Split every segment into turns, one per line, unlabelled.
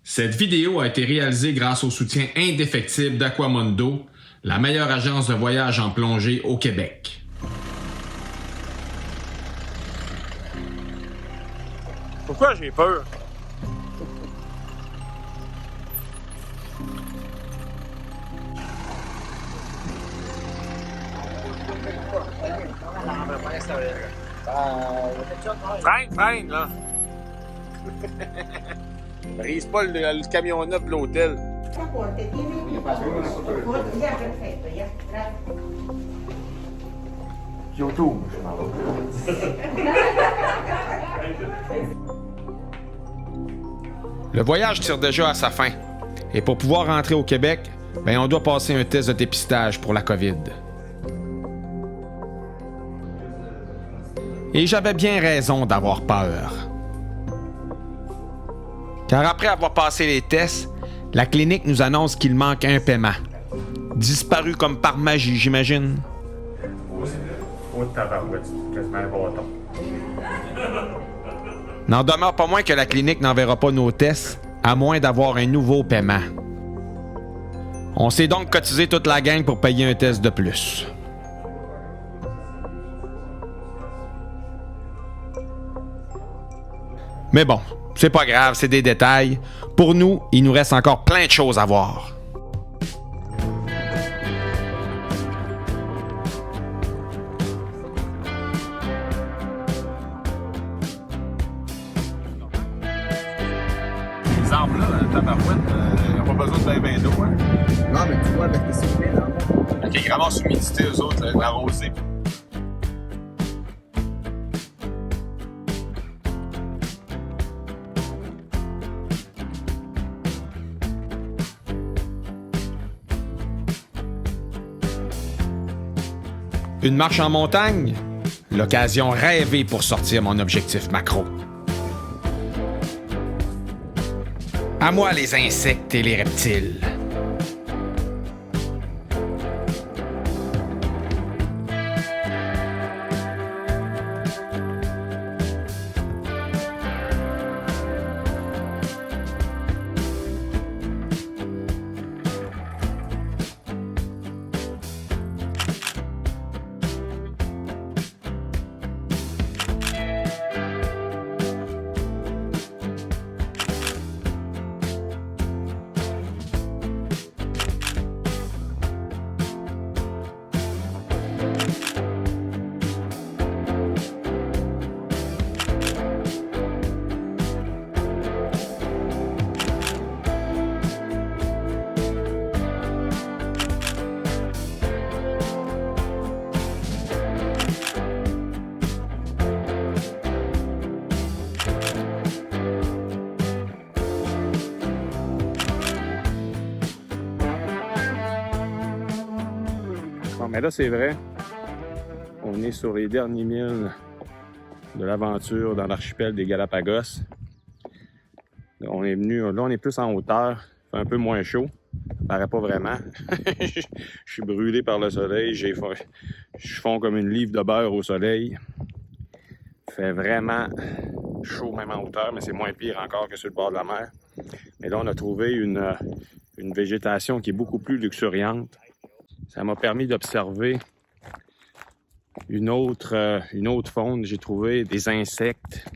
Cette vidéo a été réalisée grâce au soutien indéfectible d'Aquamondo, la meilleure agence de voyage en plongée au Québec.
Pourquoi j'ai peur? Freine, là! Brise pas le camion neuf de l'hôtel.
YouTube.
Le voyage tire déjà à sa fin. Et pour pouvoir rentrer au Québec, on doit passer un test de dépistage pour la COVID. Et j'avais bien raison d'avoir peur. Car après avoir passé les tests, la clinique nous annonce qu'il manque un paiement. Disparu comme par magie, j'imagine.
Oh, tabarouette, c'est quasiment un bâton.
N'en demeure pas moins que la clinique n'enverra pas nos tests, à moins d'avoir un nouveau paiement. On s'est donc cotisé toute la gang pour payer un test de plus. Mais bon, c'est pas grave, c'est des détails. Pour nous, il nous reste encore plein de choses à voir.
Les arbres là, tabarouette, ils n'ont pas besoin de bien d'eau. Hein?
Non, mais tu vois, avec les soufflets dans le
OK, ils ramassent l'humidité, eux autres, la rosée.
Une marche en montagne? L'occasion rêvée pour sortir mon objectif macro. À moi les insectes et les reptiles.
Non, mais là, c'est vrai. On est sur les derniers milles de l'aventure dans l'archipel des Galapagos. Là, on est plus en hauteur. Il fait un peu moins chaud. Ça paraît pas vraiment. Je suis brûlé par le soleil. Je fonds comme une livre de beurre au soleil. Il fait vraiment chaud, même en hauteur, mais c'est moins pire encore que sur le bord de la mer. Mais là, on a trouvé une végétation qui est beaucoup plus luxuriante. Ça m'a permis d'observer une autre faune. J'ai trouvé des insectes,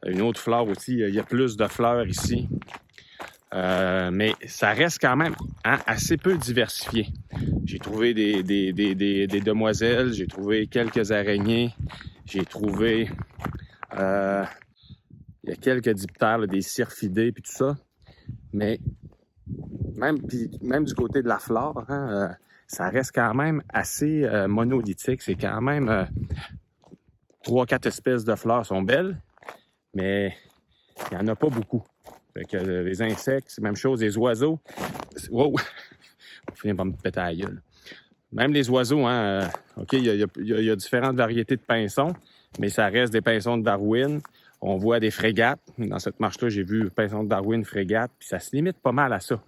une autre fleur aussi. Il y a plus de fleurs ici. Mais ça reste quand même assez peu diversifié. J'ai trouvé des demoiselles, j'ai trouvé quelques araignées, j'ai trouvé il y a quelques diptères, là, des syrphidés puis tout ça. Mais même du côté de la flore, ça reste quand même assez monolithique. C'est quand même 3-4 espèces de fleurs sont belles, mais il n'y en a pas beaucoup. Fait que les insectes, c'est la même chose. Les oiseaux, wow! On finit par me péter à la gueule. Même les oiseaux, OK, il y a différentes variétés de pinsons, mais ça reste des pinsons de Darwin. On voit des frégates. Dans cette marche-là, j'ai vu pinsons de Darwin, frégates, puis ça se limite pas mal à ça.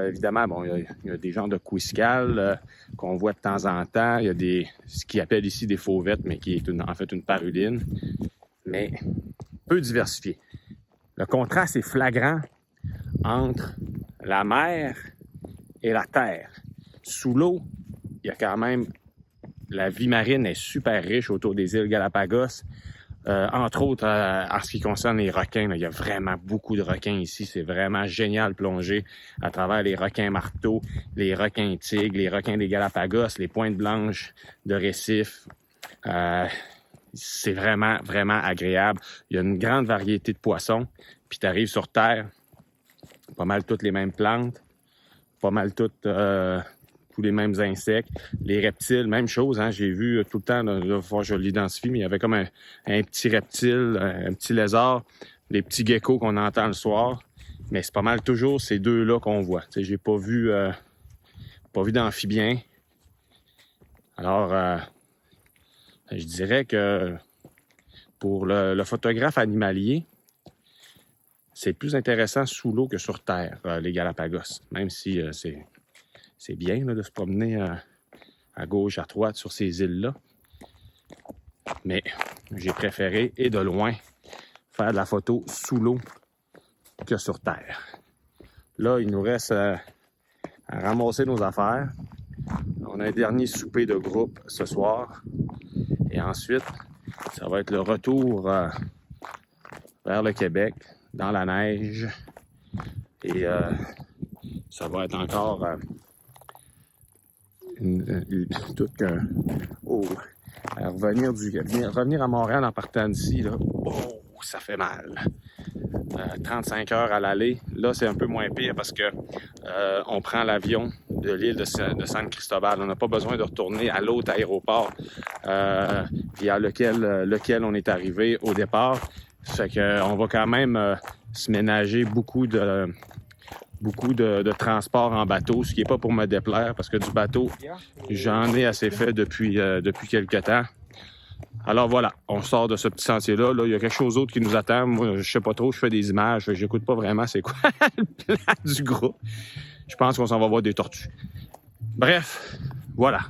Évidemment, bon, il y a des genres de quiscales qu'on voit de temps en temps. Il y a ce qu'ils appellent ici des fauvettes, mais qui est en fait une paruline. Mais peu diversifié. le contraste est flagrant entre la mer et la terre. Sous l'eau, il y a quand même... La vie marine est super riche autour des îles Galapagos. Entre autres, en ce qui concerne les requins, là, il y a vraiment beaucoup de requins ici. C'est vraiment génial de plonger à travers les requins marteaux, les requins tigres, les requins des Galapagos, les pointes blanches de récifs. C'est vraiment, vraiment agréable. Il y a une grande variété de poissons. Puis tu arrives sur Terre, pas mal toutes les mêmes plantes, pas mal toutes... tous les mêmes insectes. Les reptiles, même chose, hein, j'ai vu tout le temps, là, je l'identifie, mais il y avait comme un petit reptile, un petit lézard, des petits geckos qu'on entend le soir, mais c'est pas mal toujours ces deux-là qu'on voit. Tu sais, j'ai pas vu d'amphibiens. Alors, je dirais que pour le photographe animalier, c'est plus intéressant sous l'eau que sur Terre, les Galapagos, même si c'est bien là, de se promener à gauche, à droite sur ces îles-là. Mais j'ai préféré, et de loin, faire de la photo sous l'eau que sur Terre. Là, il nous reste à ramasser nos affaires. On a un dernier souper de groupe ce soir. Et ensuite, ça va être le retour vers le Québec, dans la neige. Et ça va être encore... revenir à Montréal en partant d'ici, là, ça fait mal. 35 heures à l'aller. Là, c'est un peu moins pire parce que on prend l'avion de l'île de San Cristobal. On n'a pas besoin de retourner à l'autre aéroport via lequel on est arrivé au départ. Ça fait qu'on va quand même se ménager beaucoup de transport en bateau, ce qui n'est pas pour me déplaire, parce que du bateau, j'en ai assez fait depuis quelques temps. Alors voilà, on sort de ce petit sentier-là. Là, il y a quelque chose d'autre qui nous attend. Moi, je sais pas trop, je fais des images, j'écoute pas vraiment c'est quoi le plan du groupe. Je pense qu'on s'en va voir des tortues. Bref, voilà.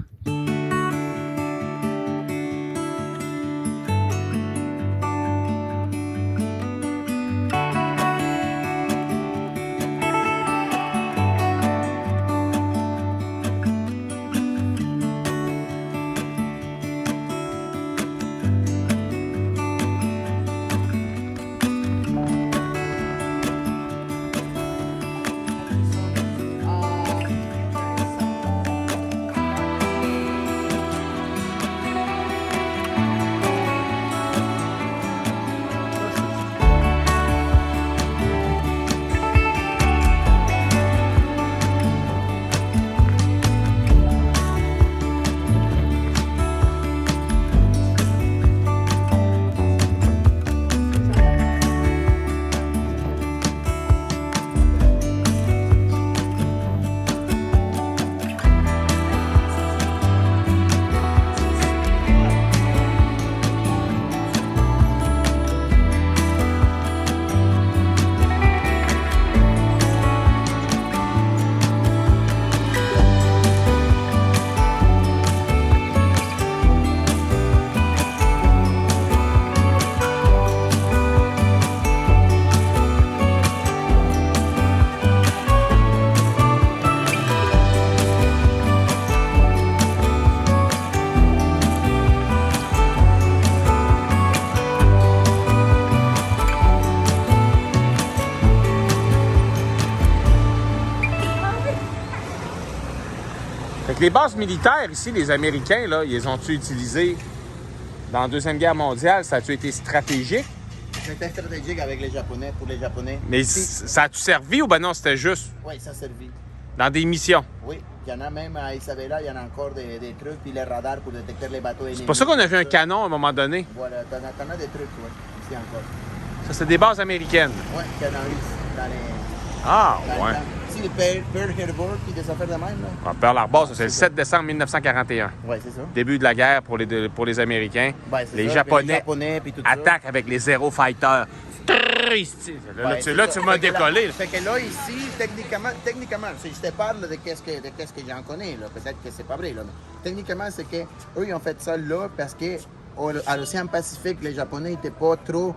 Les bases militaires ici, les Américains, là, ils les ont-tu utilisées dans la Deuxième Guerre mondiale? Ça a-tu été stratégique?
C'était stratégique avec les Japonais, pour les Japonais.
Mais ça a-tu servi ou ben non, c'était juste?
Oui, ça a servi.
Dans des missions?
Oui, il y en a même à Isabela, il y en a encore des trucs, puis les radars pour détecter les bateaux ennemis.
C'est pour ça qu'on a vu un canon à un moment donné.
Voilà, t'en as des trucs, oui, ici encore.
Ça, c'est des bases américaines?
Oui, qu'il y en a ici, dans les...
Ah, ouais.
Ici, le Pearl Harbor, puis des affaires de même, là.
Ah, Pearl Harbor, ça, c'est le 7 décembre 1941.
Oui, c'est ça.
Début de la guerre pour les Américains.
Ouais, c'est
les
ça,
Japonais
puis tout
attaquent avec les Zero Fighters. Là, tu m'as décollé.
Fait que là, ici, techniquement, si je te parle de qu'est-ce que j'en connais, là, peut-être que c'est pas vrai, là, mais techniquement, c'est qu'eux, ils ont fait ça là parce que à l'océan Pacifique, les Japonais n'étaient pas trop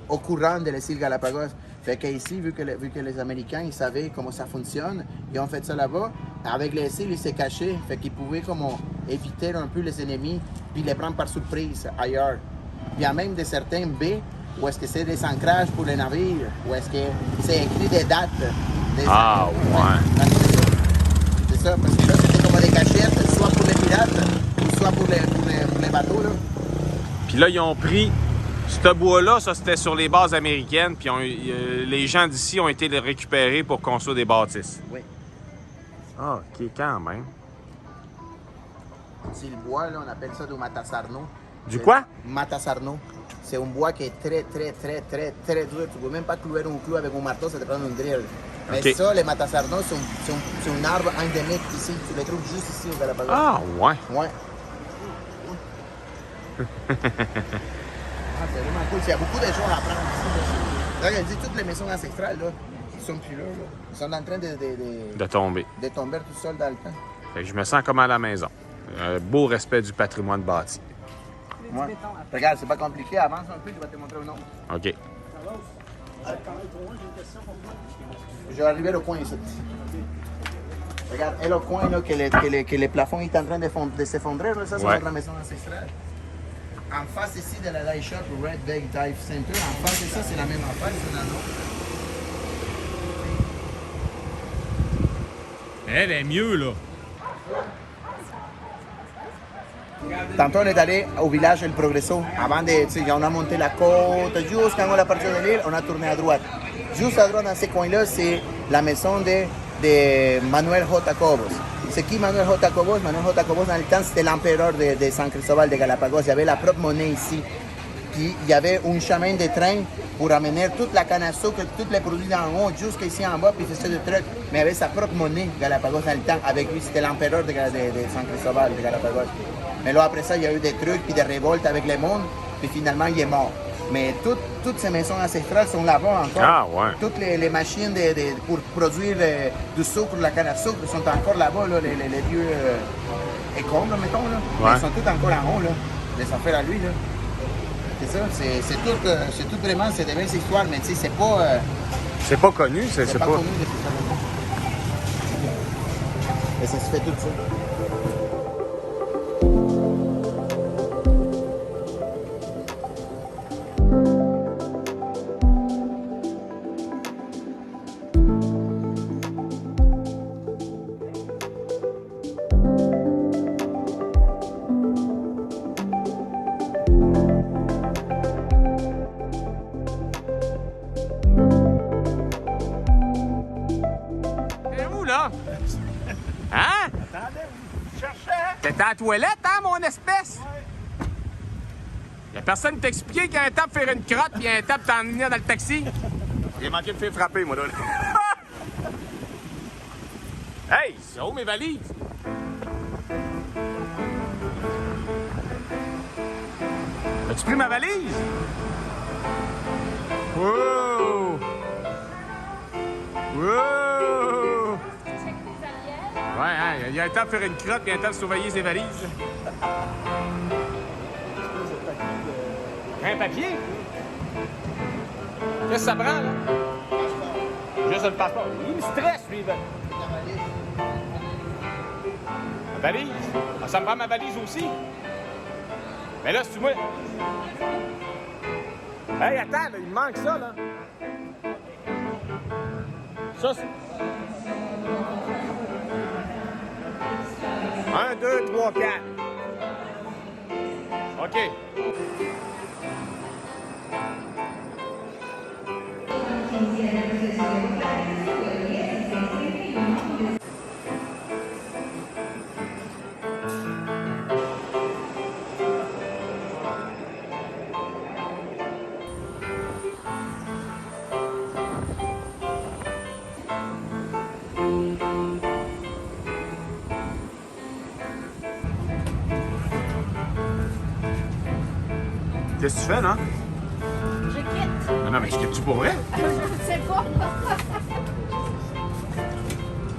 au courant de les îles Galapagos. Fait qu'ici, vu que les Américains, ils savaient comment ça fonctionne, ils ont fait ça là-bas. Avec les îles, ils se cachaient. Fait qu'ils pouvaient comment éviter un peu les ennemis, puis les prendre par surprise ailleurs. Il y a même de certains baies où est-ce que c'est des ancrages pour les navires, où est-ce que c'est écrit des dates.
Ah, ouais.
C'est ça, parce que là, c'était comme des cachettes, soit pour les pirates, ou soit pour les bateaux, là.
Puis là, ils ont pris ce bois-là, ça c'était sur les bases américaines, puis les gens d'ici ont été les récupérer pour construire des bâtisses.
Oui.
Ah, ok, quand même.
C'est le bois, là, on appelle ça du matasarno.
Du quoi?
Matasarno. C'est un bois qui est très dur. Tu ne peux même pas clouer un clou avec un marteau, ça te prend une drill. Mais
Ok.
ça, les matasarno, c'est un arbre endémique ici. Tu les trouves juste ici au Galapagos.
Ah, ouais.
Ouais. C'est vraiment cool. Il y a beaucoup de choses à apprendre ici. Là, il dit toutes les maisons ancestrales, là, ils sont plus là. Ils sont en train
De tomber.
de tomber tout seuls dans le temps.
Fait que je me sens comme à la maison. Un beau respect du patrimoine bâti.
Ouais. Regarde, c'est pas compliqué. Avance un peu, je vais te montrer un autre.
OK.
Je vais arriver au coin ici. Regarde, et le coin là, que les plafonds est en train de s'effondrer, là, ça c'est
Ouais.
notre maison ancestrale. En face ici de la Dive Shop, Red Bag Dive Center, en face de ça, c'est la même affaire, c'est dans l'autre.
Elle est mieux, là.
Tantôt, on est allé au village El Progreso. Avant de, tu sais, on a monté la côte, juste quand on est parti de l'île, on a tourné à droite. Juste à droite, dans ce coin-là, c'est la maison de Manuel J. Cobos. C'est qui Manuel J. Cobos? Manuel J. Cobos, dans le temps, c'était l'empereur de San Cristóbal de Galapagos. Il y avait la propre monnaie ici. Puis, il y avait un chemin de train pour amener toute la canne à sucre, tous les produits d'en haut, jusqu'ici en bas, puis il faisait des trucs. Mais il avait sa propre monnaie, Galapagos, dans le temps. Avec lui, c'était l'empereur de San Cristóbal de Galapagos. Mais là, après ça, il y a eu des trucs, puis des révoltes avec le monde, puis finalement, il est mort. Mais toutes ces maisons ancestrales sont là-bas encore.
Ah, ouais.
Toutes les machines pour produire du sucre, la canne à sucre, sont encore là-bas, là, les vieux écombres, mettons. Là.
Ouais.
Ils sont tous encore en haut, là, les affaires à lui. Là. C'est ça, c'est tout vraiment, c'est des belles histoires, mais tu sais, c'est pas...
C'est pas connu, c'est
c'est
pas...
pas connu depuis ça longtemps. Et ça se fait tout ça.
T'es où, là? Hein? T'étais à la toilette, hein, mon espèce? Y'a personne qui t'a expliqué qu'il y a un temps pour faire une crotte puis un temps pour t'en venir dans le taxi? J'ai manqué de faire frapper, moi, là. Hey, c'est où mes valises? As-tu pris ma valise? Wow! Wow! Ouais, hein, il y a un temps de faire une crotte et un temps de surveiller ses valises. Un papier? Qu'est-ce que ça prend, là? Juste le passeport. Il me stresse, lui. Ma valise? Ah, ça me prend ma valise aussi? Mais là, c'est moi. Hey, attends, là, il me manque ça, là. Ça, c'est... 1, 2, 3, 4. OK. Qu'est-ce que tu fais, là?
Je quitte.
Non, mais tu quittes-tu pour vrai?
Je sais pas.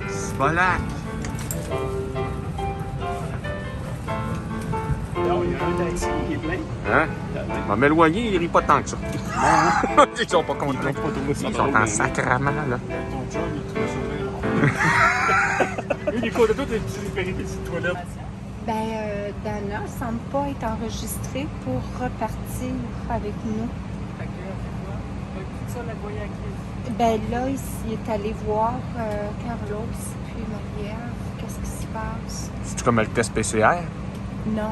C'est pas là. Non, il y a un taxi, il est plein.
Hein? On va m'éloigner, il rit pas tant que ça. Ils sont pas contents. Ils sont en sacrament, là.
Ton chum, il trouvait ça bien. Lui, Nico, de toi, t'es des péripéties de toilette.
Dana semble pas être enregistrée pour repartir avec nous. Là, il est allé voir Carlos puis Marie-Ève. Qu'est-ce qui se passe?
C'est comme le test PCR?
Non.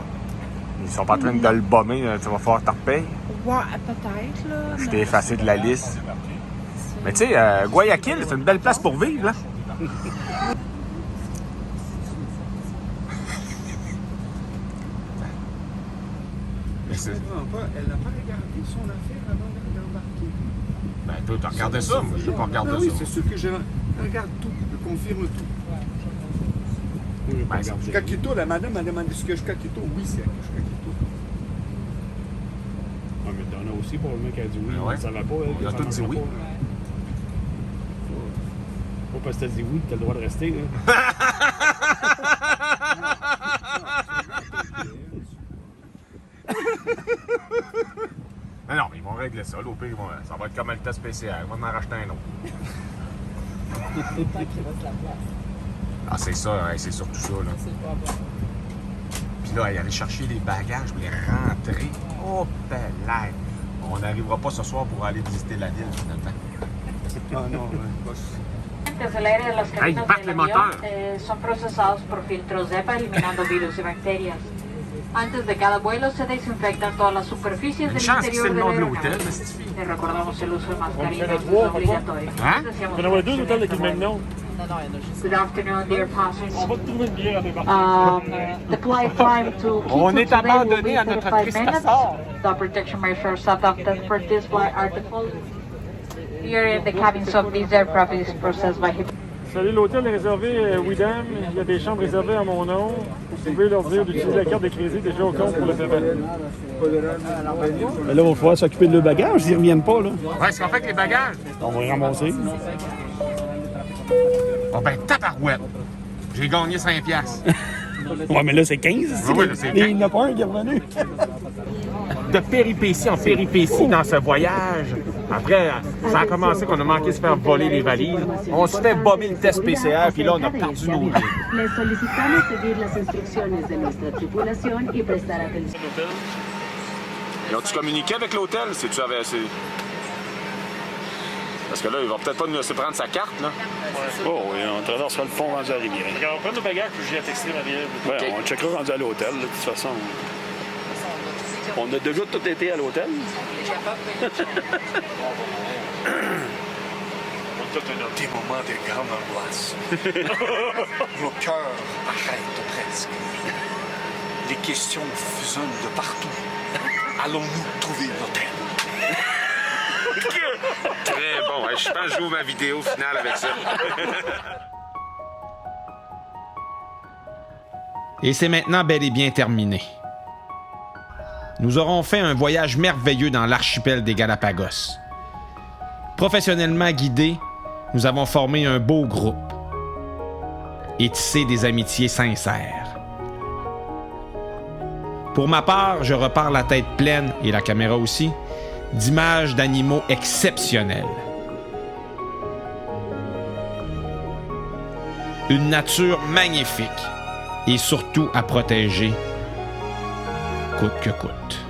Ils sont pas en train de le bomber, tu vas falloir t'en repayer.
Ouais, peut-être, là.
Je
mais-
t'ai effacé de la liste. Mais tu sais, Guayaquil, c'est une belle place pour vivre, là. Mais c'est...
Elle n'a pas regardé son affaire avant d'embarquer.
Ben, toi, t'as regardé ça, moi, je veux pas regarder
Oui,
ça.
c'est ce que je regarde tout, je confirme tout.
Ben, c'est-
Caquito, la madame m'a demandé ce que je caquito. Oui, c'est que je caquito. Ah, mais Donna aussi, pour le mec, elle a dit oui.
Ouais.
Ça va pas.
On a tous dit oui.
Pas parce que t'as dit oui, t'as le droit de rester. Là.
Mais non, mais ils vont régler ça. Là, au pire, ça va être comme le test PCR. Ils vont en racheter un autre. Ah, c'est ça, hein, c'est surtout ça, là. Puis là, aller chercher les bagages, les rentrer. Oh, là. On n'arrivera pas ce soir pour aller visiter la ville, finalement.
Ah non,
Desde el aire de las
Ay,
cabinas
back
del
le
avión
motor.
Son procesados por filtros EPA eliminando virus y bacterias. Antes de cada vuelo se desinfectan todas las superficies
Une
del
chance que c'est
interior
le
de
nom
la
de l'hôtel,
aeronave.
mais c'est suffit.
Les recordamos el uso de mascarillas, es
trois,
obligatorio.
Hein?
Deseamos
Il y en a deux hôtels avec le même nom.
Good afternoon, dear passengers.
On va te trouver une bière à débarquer.
The flight time to
On
Quito
est
today will
abandonné
be
à notre
35
triste
minutes.
sort.
The protection measures adopted for this flight are the following. Here in the cabins of this aircraft is processed by
Salut, l'hôtel est réservé Widam. Il y a des chambres réservées à mon nom. Vous pouvez leur dire d'utiliser la carte de crédit déjà au compte pour le paiement. Là, il va falloir s'occuper de le bagage, ils ne reviennent pas. Là.
Ouais, c'est qu'en fait que les bagages.
On va les ramasser.
Oh, ben, tabarouette. J'ai gagné 5 piastres.
Ouais, mais là, c'est 15.
Oui, là, c'est
Il n'y en a pas un qui est revenu.
De péripétie en péripétie dans ce voyage. Après, ça a commencé qu'on a manqué de se faire voler les valises. On se fait bomber le test PCR, puis là, on a perdu nos vies.
Les solicitamos seguir las instrucciones de nuestra tripulación y prestar atención.
Ils ont-tu communiqué avec l'hôtel? C'est-tu avec... Parce que là, il va peut-être pas nous laisser prendre sa carte, là.
Oh oui, on traversera le pont rendu à Rivière.
On va prendre nos bagages, puis je viens texter Marie-Ève.
Ouais, on checkera rendu à l'hôtel, là, de toute façon. On a déjà tout été à l'hôtel.
Des moments de grande angoisse. Nos cœurs arrêtent presque. Les questions fusionnent de partout. Allons-nous trouver l'hôtel?
Très bon. Je pense que je joue ma vidéo finale avec ça.
Et c'est maintenant bel et bien terminé. Nous aurons fait un voyage merveilleux dans l'archipel des Galapagos. Professionnellement guidés, nous avons formé un beau groupe et tissé des amitiés sincères. Pour ma part, je repars la tête pleine, et la caméra aussi, d'images d'animaux exceptionnels. Une nature magnifique et surtout à protéger coûte que coûte.